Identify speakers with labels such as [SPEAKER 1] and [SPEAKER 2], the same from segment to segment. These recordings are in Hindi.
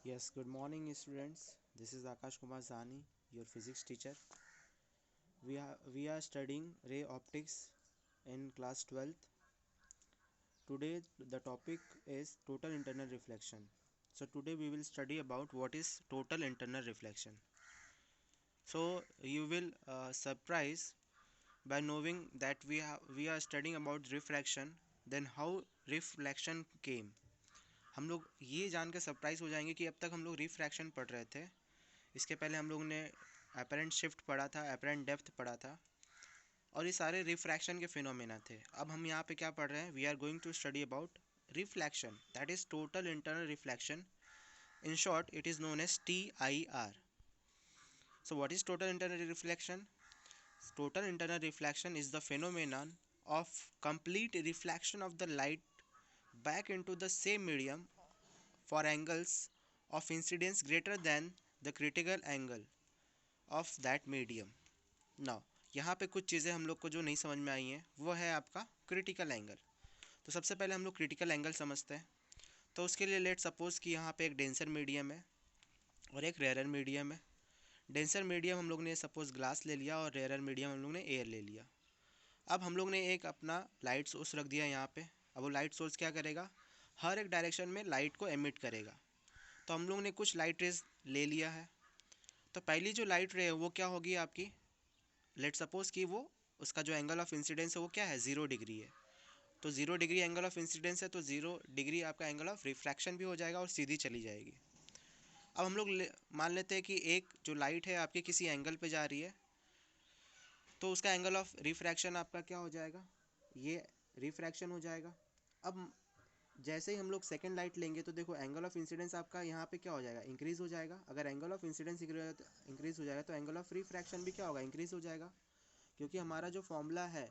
[SPEAKER 1] Yes, good morning, students. This is Akash Kumar Zani, your physics teacher. We are studying ray optics in class 12th. Today the topic is total internal reflection. So today we will study about what is total internal reflection. So you will surprise by knowing that we are studying about refraction. Then how reflection came. हम लोग ये जान के सरप्राइज हो जाएंगे कि अब तक हम लोग रिफ्रैक्शन पढ़ रहे थे। इसके पहले हम लोग ने अपरेंट शिफ्ट पढ़ा था, अपरेंट डेप्थ पढ़ा था, और ये सारे रिफ्रैक्शन के फिनोमेना थे। अब हम यहाँ पे क्या पढ़ रहे हैं? We are going to study about reflection, that is total internal reflection. In short, it is known as TIR. So what is total internal reflection? Total internal reflection is the phenomenon of complete reflection of the light back into the same medium for angles of incidence greater than the critical angle of that medium. Now यहाँ पे कुछ चीज़ें हम लोग को जो नहीं समझ में आई हैं वो है आपका क्रिटिकल एंगल. तो सबसे पहले हम लोग क्रिटिकल एंगल समझते हैं. तो उसके लिए लेट सपोज कि यहाँ पे एक डेंसर मीडियम है और एक रेयर मीडियम है. डेंसर मीडियम हम लोग ने सपोज ग्लास ले लिया और रेयर मीडियम हम लोग ने एयर ले लिया. अब हम लोग ने एक अपना लाइट सोर्स रख दिया यहाँ पे. अब वो लाइट सोर्स क्या करेगा? हर एक डायरेक्शन में लाइट को एमिट करेगा. तो हम लोग ने कुछ लाइट रेज ले लिया है. तो पहली जो लाइट रे है वो क्या होगी आपकी? लेट सपोज कि वो उसका जो एंगल ऑफ इंसिडेंस है वो क्या है? 0 डिग्री है. तो 0 डिग्री एंगल ऑफ इंसिडेंस है तो 0 डिग्री आपका एंगल ऑफ रिफ्रैक्शन भी हो जाएगा और सीधी चली जाएगी. अब हम लोग मान लेते हैं कि एक जो लाइट है आपके किसी एंगल पे जा रही है, तो उसका एंगल ऑफ रिफ्रैक्शन आपका क्या हो जाएगा? ये रिफ्रैक्शन हो जाएगा. अब जैसे ही हम लोग सेकेंड लाइट लेंगे तो देखो एंगल ऑफ इंसिडेंस आपका यहाँ पे क्या हो जाएगा? इंक्रीज हो जाएगा. अगर एंगल ऑफ इंसिडेंस इंक्रीज हो जाएगा तो एंगल ऑफ रिफ्रैक्शन भी क्या होगा? इंक्रीज हो जाएगा. क्योंकि हमारा जो फॉर्मूला है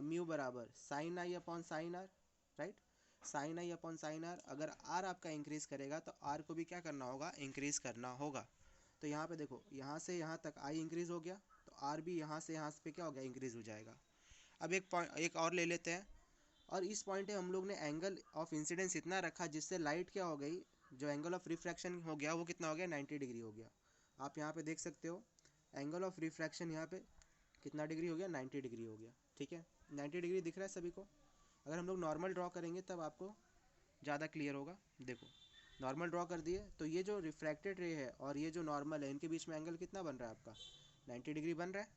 [SPEAKER 1] म्यू बराबर sine i upon sine r, right? Sine i upon sine r. अगर आर आपका इंक्रीज करेगा तो आर को भी क्या करना होगा? इंक्रीज करना होगा. तो यहाँ पे देखो यहाँ से यहाँ तक आई इंक्रीज हो गया तो आर भी यहाँ से यहाँ पे क्या हो गया? इंक्रीज हो जाएगा. अब एक और ले लेते हैं. और इस पॉइंट पे हम लोग ने एंगल ऑफ इंसिडेंस इतना रखा जिससे लाइट क्या हो गई? जो एंगल ऑफ रिफ्रैक्शन हो गया वो कितना हो गया? 90 डिग्री हो गया. आप यहाँ पे देख सकते हो एंगल ऑफ रिफ्रैक्शन यहाँ पे कितना डिग्री हो गया? 90 डिग्री हो गया. ठीक है, 90 डिग्री दिख रहा है सभी को? अगर हम लोग नॉर्मल ड्रॉ करेंगे तब आपको ज़्यादा क्लियर होगा. देखो नॉर्मल ड्रॉ कर दिए तो ये जो रिफ्रैक्टेड रे है और ये जो नॉर्मल है इनके बीच में एंगल कितना बन रहा है आपका? 90 डिग्री बन रहा है.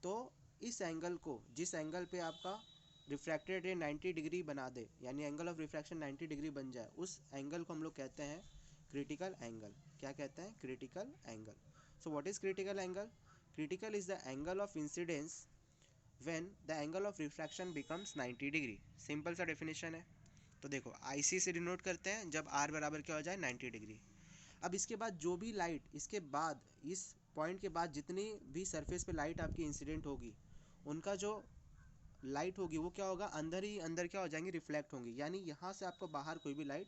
[SPEAKER 1] तो इस एंगल को, जिस एंगल पे आपका रिफ्रैक्टेड रे 90 डिग्री बना दे, यानी एंगल ऑफ रिफ्रैक्शन 90 डिग्री बन जाए, उस एंगल को हम लोग कहते हैं क्रिटिकल एंगल. क्या कहते हैं? Critical angle. So what is critical angle? Critical is the angle of incidence when the angle of refraction becomes 90 degree. Simple सा डेफिनेशन है. तो देखो IC से डिनोट करते हैं जब R बराबर क्या हो जाए? 90 डिग्री. अब इसके बाद जो भी लाइट इसके बाद इस पॉइंट के बाद जितनी भी सरफेस पे लाइट आपकी इंसिडेंट होगी उनका जो लाइट होगी वो क्या होगा? अंदर ही अंदर क्या हो जाएंगी? रिफ्लेक्ट होंगी. यानी यहाँ से आपको बाहर कोई भी लाइट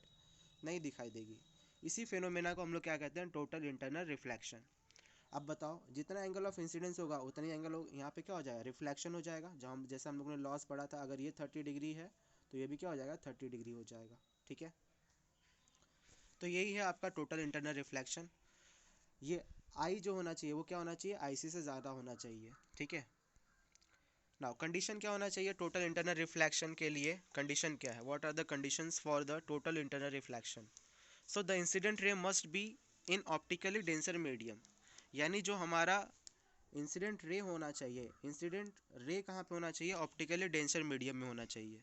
[SPEAKER 1] नहीं दिखाई देगी. इसी फेनोमेना को हम लोग क्या कहते हैं? Total internal reflection. अब बताओ जितना एंगल ऑफ इंसिडेंस होगा उतनी एंगल यहाँ पे क्या हो जाएगा? रिफ्लेक्शन हो जाएगा. जहाँ जैसे हम लोगों ने लॉस पढ़ा था, अगर ये 30 डिग्री है तो ये भी क्या हो जाएगा? 30 डिग्री हो जाएगा. ठीक है, तो यही है आपका टोटल इंटरनल रिफ्लेक्शन. ये आई जो होना चाहिए वो क्या होना चाहिए? IC से ज़्यादा होना चाहिए. ठीक है. नाउ कंडीशन क्या होना चाहिए टोटल इंटरनल रिफ्लेक्शन के लिए? कंडीशन क्या है? What are the conditions for the total internal reflection? So the incident ray must be in optically denser medium. यानी जो हमारा इंसिडेंट रे होना चाहिए, इंसिडेंट रे कहाँ पे होना चाहिए? ऑप्टिकली डेंसर मीडियम में होना चाहिए.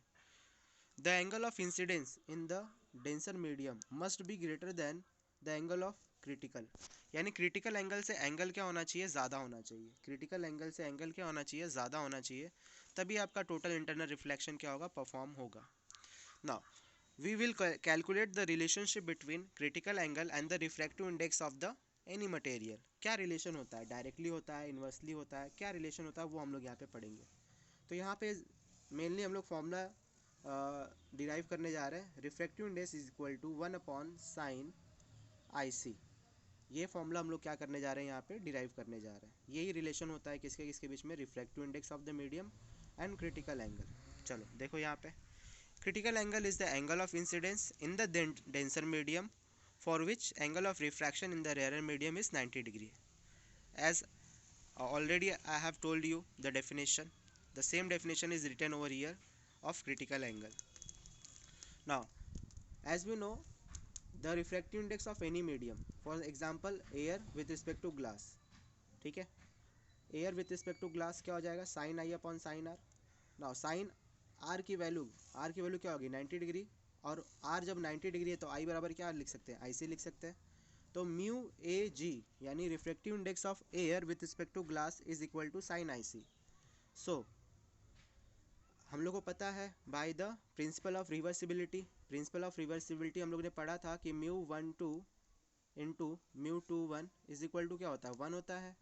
[SPEAKER 1] The angle of incidence in the denser medium must be greater than the angle of critical. यानी क्रिटिकल एंगल से एंगल क्या होना चाहिए? ज़्यादा होना चाहिए. क्रिटिकल एंगल से एंगल क्या होना चाहिए? ज़्यादा होना चाहिए. तभी आपका टोटल इंटरनल रिफ्लेक्शन क्या होगा? परफॉर्म होगा. Now we will calculate the relationship between critical angle and the refractive index of the any material. क्या रिलेशन होता है? डायरेक्टली होता है, इन्वर्सली होता है, क्या रिलेशन होता है वो हम लोग यहाँ पे पढ़ेंगे. तो यहाँ पे मेनली हम लोग फॉर्मूला डिराइव करने जा रहे हैं. Refractive index is equal to 1 upon sine IC. ये फॉर्मूला हम लोग क्या करने जा रहे हैं? यहाँ पे डिराइव करने जा रहे हैं. यही रिलेशन होता है किसके किसके बीच में? Refractive index of the medium and critical angle. चलो देखो यहाँ पे, critical angle is the angle of incidence in the denser medium for which angle of refraction in the rarer medium is 90 degree. As already I have told you the definition, the same definition is written over here of critical angle. Now, as we know, the refractive index of any medium, for example air with respect to glass, ठीक है, air with respect to glass क्या हो जाएगा, sine i upon sine r. Now sine r की वैल्यू क्या होगी, 90 डिग्री, और आर जब 90 डिग्री है तो आई बराबर क्या लिख सकते हैं, आई सी लिख सकते हैं. तो म्यू ए जी यानी reflective index of air with respect to glass is equal to sine i c. So हम लोग को पता है by the principle of reversibility हम लोग ने पढ़ा था कि mu 1 2 into mu 2 1 is equal to क्या होता है, 1 होता है.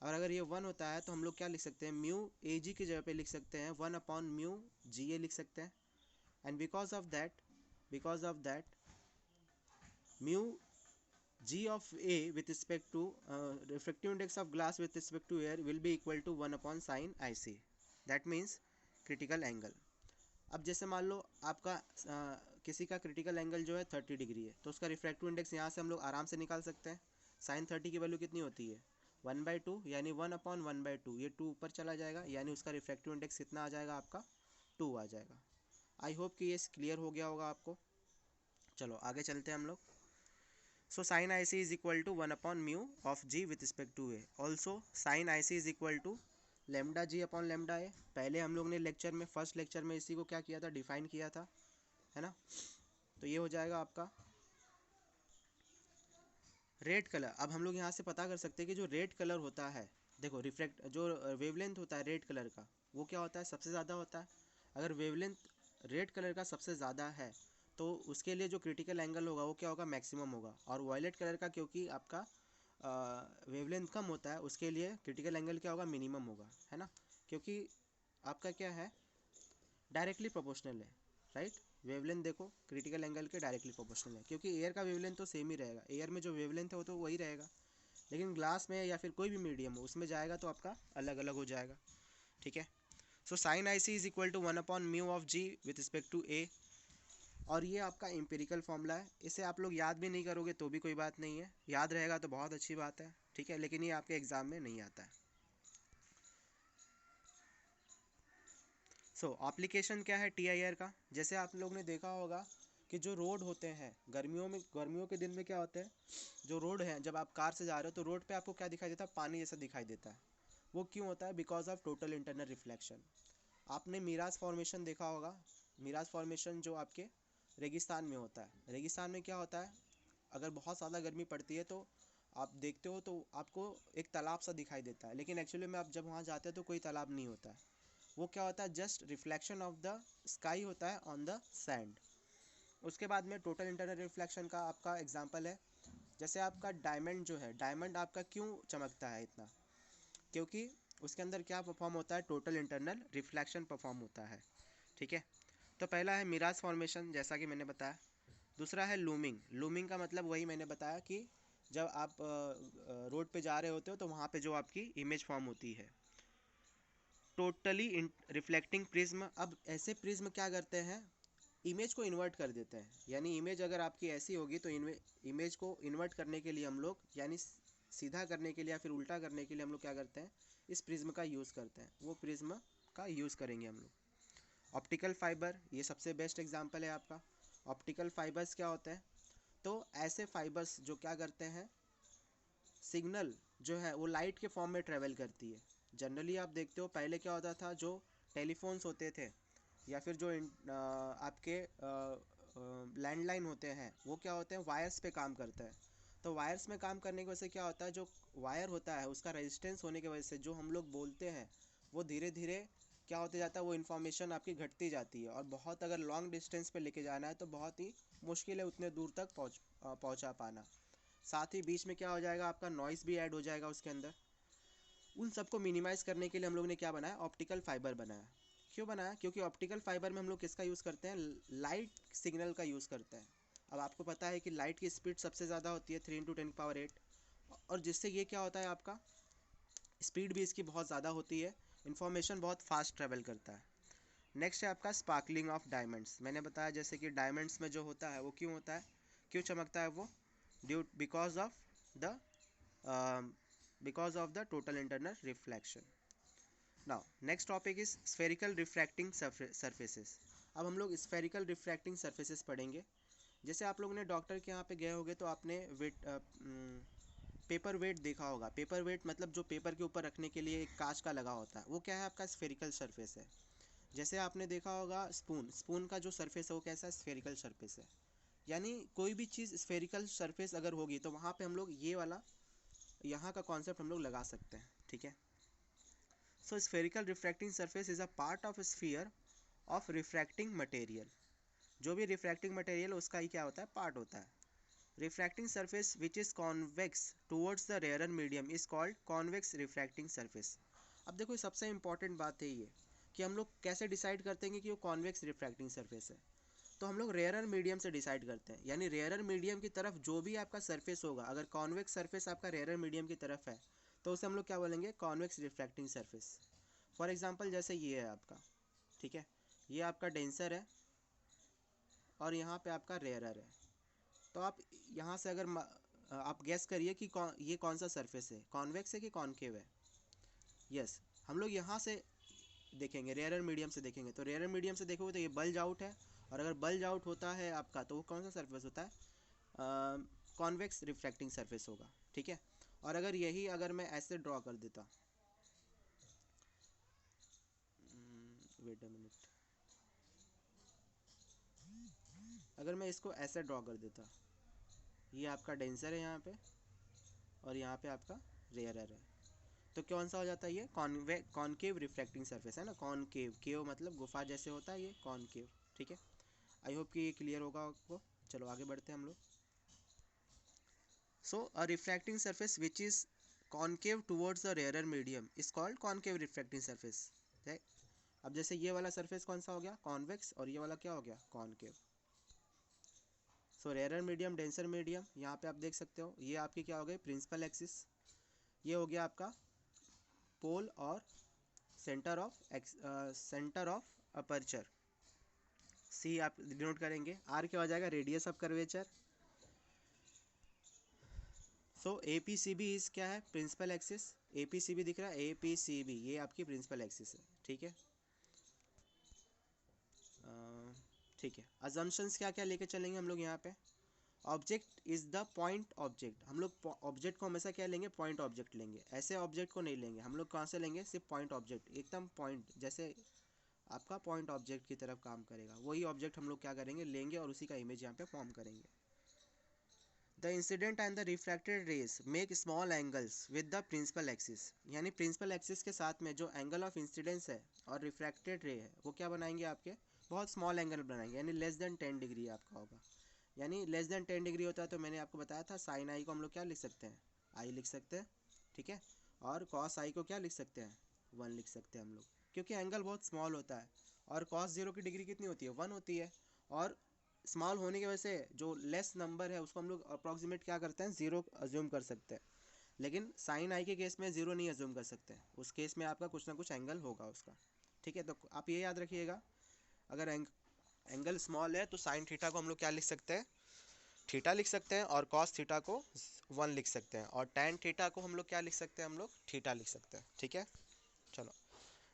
[SPEAKER 1] और अगर ये 1 होता है तो हम लोग क्या लिख सकते हैं, म्यू ए जी की जगह पे लिख सकते हैं 1 अपॉन म्यू जी ए लिख सकते हैं. And because of that mu g of a with respect to reflective index of glass with respect to air will be equal to 1 upon sine i c. That means critical angle. अब जैसे मान लो आपका किसी का क्रिटिकल एंगल जो है 30 डिग्री है, तो उसका रिफ्रैक्टिव इंडेक्स यहाँ से हम लोग आराम से निकाल सकते हैं. साइन 30 की वैल्यू कितनी होती है, 1/2, यानी 1/1/2, ये 2 ऊपर चला जाएगा, यानी उसका रिफ्रैक्टिव इंडेक्स कितना आ जाएगा आपका, 2 आ जाएगा. आई होप कि ये क्लियर हो गया होगा आपको. चलो आगे चलते हैं हम लोग. So sine i c is equal to 1 upon mu of g with respect to a. Also sine i c is equal to lambda g upon lambda a. पहले हम लोग ने फर्स्ट लेक्चर में इसी को क्या किया था, डिफाइन किया था, है ना. तो ये हो जाएगा आपका रेड कलर. अब हम लोग यहाँ से पता कर सकते हैं कि जो रेड कलर होता है, देखो जो वेवलेंथ होता है रेड कलर का, वो क्या होता है, सबसे ज़्यादा होता है. अगर वेवलेंथ रेड कलर का सबसे ज़्यादा है तो उसके लिए जो क्रिटिकल एंगल होगा वो क्या होगा, मैक्सिमम होगा. और वायलेट कलर का क्योंकि आपका वेवलेंथ कम होता है, उसके लिए क्रिटिकल एंगल क्या होगा, मिनिमम होगा, है ना. क्योंकि आपका क्या है, डायरेक्टली प्रोपोर्शनल है, राइट. वेवलेंथ देखो क्रिटिकल एंगल के डायरेक्टली प्रोपोर्शनल है, क्योंकि एयर का वेवलेंथ तो सेम ही रहेगा, एयर में जो वेवलेंथ है वो तो वही रहेगा, लेकिन ग्लास में या फिर कोई भी मीडियम हो उसमें जाएगा तो आपका अलग अलग हो जाएगा, ठीक है. So sine i c is equal to 1 upon mu of g with respect to a. और ये आपका एम्पिरिकल फॉर्मूला है, इसे आप लोग याद भी नहीं करोगे तो भी कोई बात नहीं है, याद रहेगा तो बहुत अच्छी बात है, ठीक है, लेकिन ये आपके एग्जाम में नहीं आता है. सो एप्लीकेशन क्या है टी आई आर का. जैसे आप लोग ने देखा होगा कि जो रोड होते हैं गर्मियों के दिन में क्या होते हैं, जो रोड है, जब आप कार से जा रहे हो तो रोड पे आपको क्या दिखाई देता है, पानी जैसा दिखाई देता है. वो क्यों होता है, because of total internal reflection. आपने मिराज फॉर्मेशन देखा होगा. मिराज फॉर्मेशन जो आपके रेगिस्तान में होता है, रेगिस्तान में क्या होता है, अगर बहुत ज़्यादा गर्मी पड़ती है तो आप देखते हो तो आपको एक तालाब सा दिखाई देता है, लेकिन एक्चुअली में आप जब वहाँ जाते हो तो कोई तालाब नहीं होता है. वो क्या होता है, just reflection of the sky होता है ऑन द सैंड. उसके बाद में टोटल इंटरनल रिफ्लेक्शन का आपका एग्जांपल है, जैसे आपका डायमंड जो है, डायमंड आपका क्यों चमकता है इतना, क्योंकि उसके अंदर क्या परफॉर्म होता है, टोटल इंटरनल रिफ्लेक्शन परफॉर्म होता है, ठीक है. तो पहला है मिराज फॉर्मेशन, जैसा कि मैंने बताया. दूसरा है लूमिंग. लूमिंग का मतलब वही मैंने बताया कि जब आप रोड पे जा रहे होते हो तो वहाँ पे जो आपकी इमेज फॉर्म होती है. Totally reflecting prism. अब ऐसे प्रिज्म क्या करते हैं, इमेज को इन्वर्ट कर देते हैं. यानी इमेज अगर आपकी ऐसी होगी तो इमेज को इन्वर्ट करने के लिए हम लोग, यानी सीधा करने के लिए या फिर उल्टा करने के लिए हम लोग क्या करते हैं, इस प्रिज्म का यूज़ करते हैं. वो प्रिज्म का यूज़ करेंगे हम लोग. ऑप्टिकल फाइबर, ये सबसे बेस्ट एग्जांपल है आपका. ऑप्टिकल फाइबर्स क्या होते हैं, तो ऐसे फाइबर्स जो क्या करते हैं, सिग्नल जो है वो लाइट के फॉर्म में ट्रेवल करती है. जनरली आप देखते हो पहले क्या होता था, जो टेलीफोन्स होते थे या फिर जो आपके लैंडलाइन होते हैं, वो क्या होते हैं, वायर्स पे काम करता है. तो वायर्स में काम करने की वजह से क्या होता है, जो वायर होता है उसका रेजिस्टेंस होने की वजह से जो हम लोग बोलते हैं वो धीरे धीरे क्या होते जाता है, वो इन्फॉर्मेशन आपकी घटती जाती है. और बहुत अगर लॉन्ग डिस्टेंस पे लेके जाना है तो बहुत ही मुश्किल है उतने दूर तक पहुँचा पाना. साथ ही बीच में क्या हो जाएगा, आपका नॉइस भी ऐड हो जाएगा उसके अंदर. उन सबको मिनिमाइज़ करने के लिए हम लोग ने क्या बनाया, ऑप्टिकल फाइबर बनाया. क्यों बनाया, क्योंकि ऑप्टिकल फाइबर में हम लोग किसका यूज़ करते हैं, लाइट सिग्नल का यूज़ करते हैं. अब आपको पता है कि लाइट की स्पीड सबसे ज़्यादा होती है 3 × 10⁸, और जिससे ये क्या होता है, आपका स्पीड भी इसकी बहुत ज़्यादा होती है, इन्फॉर्मेशन बहुत फास्ट ट्रेवल करता है. नेक्स्ट है आपका स्पार्कलिंग ऑफ डायमंड्स. मैंने बताया जैसे कि डायमंड्स में जो होता है वो क्यों होता है, क्यों चमकता है वो, due the because of the total internal reflection. Now next topic is spherical refracting surfaces. अब हम लोग spherical refracting surfaces पढ़ेंगे. जैसे आप लोगों ने डॉक्टर के यहाँ पे गए होगे तो आपने वेट पेपर वेट देखा होगा. पेपर वेट मतलब जो पेपर के ऊपर रखने के लिए एक कांच का लगा होता है, वो क्या है? आपका स्फेरिकल सरफेस है. जैसे आपने देखा होगा स्पून का जो सरफेस है वो कैसा है? स्फेरिकल सरफेस है. यानी कोई भी चीज़ स्फेरिकल सरफेस अगर होगी तो वहाँ पे हम लोग ये वाला यहाँ का कॉन्सेप्ट हम लोग लगा सकते हैं. ठीक है. So spherical refracting surface is a part of sphere of refracting material. जो भी रिफ्रैक्टिंग मटेरियल उसका ही क्या होता है? पार्ट होता है. Refracting surface which is convex towards the rare medium is called convex refracting surface. अब देखो सबसे इंपॉर्टेंट बात है ये कि हम लोग कैसे डिसाइड करते हैं कि वो कॉन्वेक्स रिफ्रैक्टिंग सरफेस है. तो हम लोग रेयरर मीडियम से डिसाइड करते हैं. यानी रेयरर मीडियम की तरफ जो भी आपका सरफेस होगा, अगर कॉन्वेक्स सरफेस आपका रेयरर मीडियम की तरफ है तो उसे हम लोग क्या बोलेंगे? Convex refracting surface. For example जैसे ये है आपका, ठीक है, ये आपका डेंसर है और यहाँ पे आपका रेयरर है. तो आप यहाँ से अगर आप गेस करिए कि ये कौन सा सरफेस है, कॉन्वेक्स है कि कॉन्केव है. यस, हम लोग यहाँ से देखेंगे, रेयरर मीडियम से देखेंगे. तो रेयरर मीडियम से देखोगे तो ये बल्ज आउट है, और अगर बल्ज आउट होता है आपका तो वो कौन सा सरफेस होता है? कॉन्वेक्स रिफ्रैक्टिंग सरफेस होगा. ठीक है. और अगर यही अगर मैं ऐसे ड्रॉ कर देता, वेट अ मिनट, अगर मैं इसको ऐसे ड्रॉ कर देता, ये आपका डेंसर है यहाँ पे और यहाँ पे आपका रेयरर है, तो कौन सा हो जाता है? ये कॉनकेव रिफ्रैक्टिंग सरफेस है ना. कॉनकेव, केव मतलब गुफा जैसे होता है, ये कॉनकेव. ठीक है. आई होप कि ये क्लियर होगा आपको. चलो आगे बढ़ते हैं हम लोग. So a refracting surface which is concave towards the rarer medium is called concave refracting surface. अब जैसे ये वाला सरफेस कौन सा हो गया? कॉन्वेक्स. और ये वाला क्या हो गया? कॉनकेव. सो रेयरर मीडियम, डेंसर मीडियम, यहाँ पे आप देख सकते हो ये आपकी क्या हो गई? Principal axis. ये हो गया आपका पोल और सेंटर ऑफ अपर्चर. सी आप डिनोट करेंगे. आर क्या हो जाएगा? Radius of curvature. So A P C B is क्या है? Principal axis. A P C B दिख रहा है? ए पी सी बी ये आपकी प्रिंसिपल एक्सिस है. ठीक है. ठीक है. अजम्पशंस क्या क्या लेके चलेंगे हम लोग यहाँ पे? Object is the point object. हम लोग ऑब्जेक्ट को हमेशा क्या लेंगे? पॉइंट ऑब्जेक्ट लेंगे. ऐसे ऑब्जेक्ट को नहीं लेंगे हम लोग. कहाँ से लेंगे? सिर्फ पॉइंट ऑब्जेक्ट, एकदम पॉइंट, जैसे आपका पॉइंट ऑब्जेक्ट की तरफ काम करेगा वही ऑब्जेक्ट हम लोग क्या करेंगे? लेंगे और उसी का इमेज यहाँ पे फॉर्म करेंगे. The incident and the refracted rays make small angles with the principal axis. यानी प्रिंसिपल एक्सिस के साथ में जो एंगल ऑफ इंसिडेंस है और रिफ्रैक्टेड रे है वो क्या बनाएंगे? आपके बहुत स्मॉल एंगल बनाएंगे. यानी लेस देन 10 डिग्री आपका होगा. यानी लेस देन 10 डिग्री होता है तो मैंने आपको बताया था साइन आई को हम लोग क्या लिख सकते हैं? आई लिख सकते हैं. ठीक है. और कॉस आई को क्या लिख सकते हैं? 1 लिख सकते हैं हम लोग, क्योंकि एंगल बहुत स्मॉल होता है. और कॉस जीरो की डिग्री कितनी होती है? 1 होती है. और स्मॉल होने की वजह से जो लेस नंबर है उसको हम लोग अप्रॉक्सीमेट क्या करते हैं? ज़ीरो अज्यूम कर सकते हैं. लेकिन साइन आई के केस में ज़ीरो नहीं अज्यूम कर सकते. उस केस में आपका कुछ ना कुछ एंगल होगा उसका. ठीक है. तो आप ये याद रखिएगा, अगर एंगल स्मॉल है तो साइन थीटा को हम लोग क्या लिख सकते हैं? थीटा लिख सकते हैं. और कॉस थीटा को 1 लिख सकते हैं. और टैन थीटा को हम लोग क्या लिख सकते हैं? हम लोग थीटा लिख सकते हैं. ठीक है. चलो.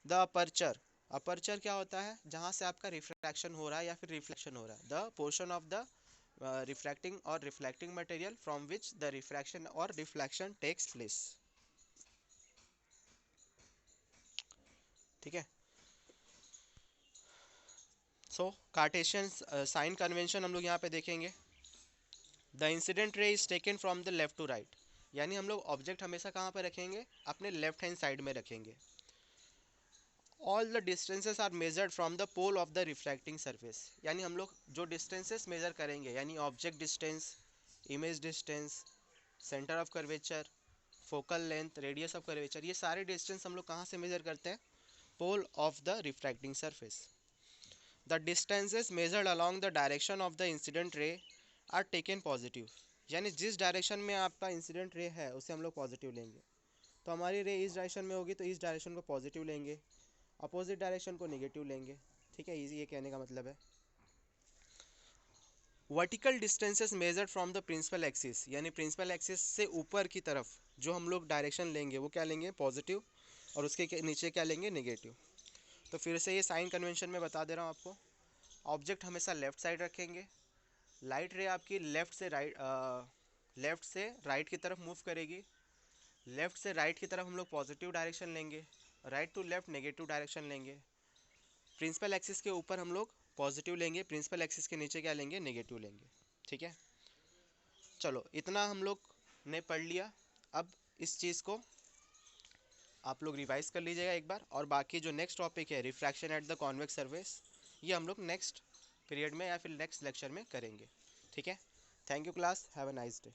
[SPEAKER 1] The aperture. अपर्चर क्या होता है? जहाँ से आपका रिफ्रैक्शन हो रहा है या फिर रिफ्लेक्शन हो रहा है. The portion of the refracting और reflecting material from which the refraction और रिफ्लेक्शन टेक्स प्लेस. ठीक है. सो कार्टेशियन साइन कन्वेंशन हम लोग यहाँ पे देखेंगे. The incident ray is taken from the left to right. यानी हम लोग ऑब्जेक्ट हमेशा कहाँ पर रखेंगे? अपने लेफ्ट हैंड साइड में रखेंगे. All the distances are measured from the pole of the refracting surface. यानी हम लोग जो डिस्टेंसेस मेजर करेंगे, यानी object distance, image distance, centre of curvature, focal length, radius of curvature, ये सारे डिस्टेंस हम लोग कहाँ से मेजर करते हैं? Pole of the refracting surface. The distances measured along the direction of the incident ray are taken positive. यानी जिस डायरेक्शन में आपका इंसिडेंट रे है उसे हम लोग पॉजिटिव लेंगे. तो हमारी रे इस डायरेक्शन में होगी तो इस डायरेक्शन को पॉजिटिव लेंगे, अपोजिट डायरेक्शन को नेगेटिव लेंगे. ठीक है. इजी ये कहने का मतलब है. Vertical distances measured from the principal axis, यानी प्रिंसिपल एक्सिस से ऊपर की तरफ जो हम लोग डायरेक्शन लेंगे वो क्या लेंगे, पॉजिटिव, और उसके नीचे क्या लेंगे, नेगेटिव। तो फिर से ये साइन कन्वेंशन में बता दे रहा हूँ आपको। ऑब्जेक्ट हमेशा लेफ्ट साइड रखेंगे, लाइट रे आपकी लेफ्ट से राइट की तरफ मूव करेगी, लेफ्ट से राइट की तरफ हम लोग पॉजिटिव डायरेक्शन लेंगे, right to left negative direction लेंगे। प्रिंसिपल एक्सिस के ऊपर हम लोग पॉजिटिव लेंगे, प्रिंसिपल एक्सिस के नीचे क्या लेंगे, नेगेटिव लेंगे। ठीक है, चलो इतना हम लोग ने पढ़ लिया। अब इस चीज़ को आप लोग रिवाइज कर लीजिएगा एक बार, और बाकी जो नेक्स्ट टॉपिक है refraction at the convex surface, ये हम लोग नेक्स्ट पीरियड में या फिर नेक्स्ट लेक्चर में करेंगे। ठीक है, thank you class, have a nice day.